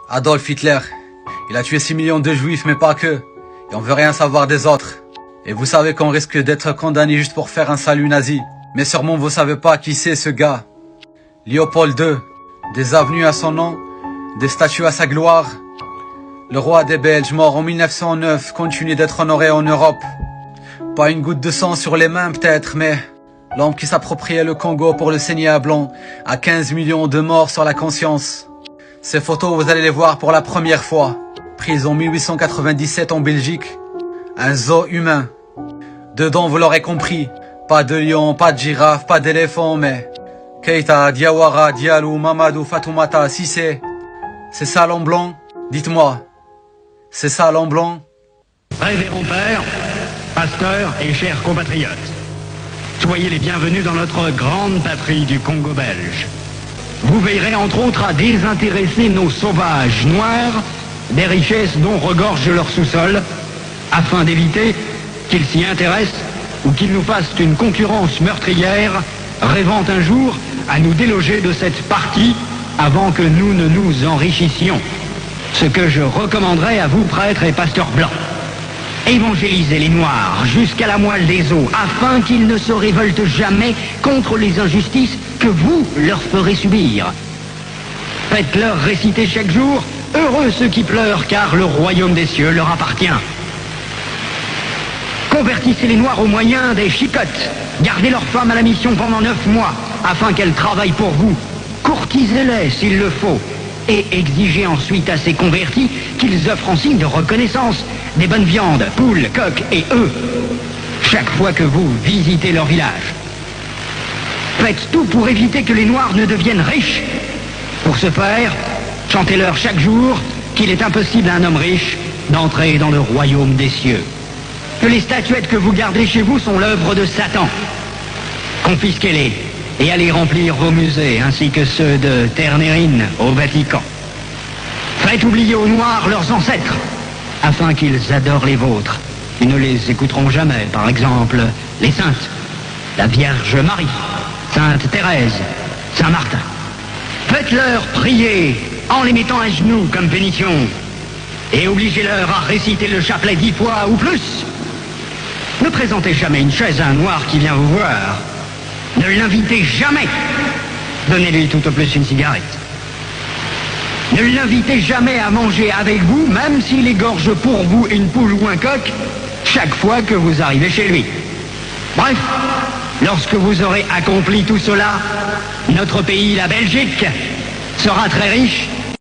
Adolf Hitler, il a tué 6 millions de juifs, mais pas que. Et on veut rien savoir des autres. Et vous savez qu'on risque d'être condamné juste pour faire un salut nazi. Mais sûrement vous savez pas qui c'est ce gars. Léopold II, des avenues à son nom, des statues à sa gloire. Le roi des Belges, mort en 1909, continue d'être honoré en Europe. Pas une goutte de sang sur les mains peut-être, mais l'homme qui s'appropriait le Congo pour le saigner à blanc a 15 millions de morts sur la conscience. Ces photos, vous allez les voir pour la première fois. Prises en 1897 en Belgique. Un zoo humain. Dedans, vous l'aurez compris, pas de lion, pas de girafe, pas d'éléphant, mais Keita, Diawara, Diallo, Mamadou, Fatoumata, Cissé. C'est ça l'homme blanc? Dites-moi. C'est ça l'homme blanc? Révérend père, pasteur et chers compatriotes, soyez les bienvenus dans notre grande patrie du Congo belge. Vous veillerez entre autres à désintéresser nos sauvages noirs des richesses dont regorge leur sous-sol, afin d'éviter qu'ils s'y intéressent ou qu'ils nous fassent une concurrence meurtrière, rêvant un jour à nous déloger de cette partie avant que nous ne nous enrichissions. Ce que je recommanderais à vous, prêtres et pasteurs blancs. Évangélisez les Noirs jusqu'à la moelle des os, afin qu'ils ne se révoltent jamais contre les injustices que vous leur ferez subir. Faites-leur réciter chaque jour « Heureux ceux qui pleurent, car le royaume des cieux leur appartient ». Convertissez les Noirs au moyen des chicottes. Gardez leurs femmes à la mission pendant 9 mois, afin qu'elles travaillent pour vous. Courtisez-les s'il le faut. Et exigez ensuite à ces convertis qu'ils offrent en signe de reconnaissance des bonnes viandes, poules, coqs et œufs, chaque fois que vous visitez leur village. Faites tout pour éviter que les Noirs ne deviennent riches. Pour ce faire, chantez-leur chaque jour qu'il est impossible à un homme riche d'entrer dans le royaume des cieux. Que les statuettes que vous gardez chez vous sont l'œuvre de Satan. Confisquez-les et allez remplir vos musées, ainsi que ceux de Ternérine au Vatican. Faites oublier aux Noirs leurs ancêtres, afin qu'ils adorent les vôtres. Ils ne les écouteront jamais, par exemple, les saintes, la Vierge Marie, Sainte Thérèse, Saint Martin. Faites-leur prier en les mettant à genoux comme pénition, et obligez-leur à réciter le chapelet 10 fois ou plus. Ne présentez jamais une chaise à un Noir qui vient vous voir. Ne l'invitez jamais. Donnez-lui tout au plus une cigarette. Ne l'invitez jamais à manger avec vous, même s'il égorge pour vous une poule ou un coq, chaque fois que vous arrivez chez lui. Bref, lorsque vous aurez accompli tout cela, notre pays, la Belgique, sera très riche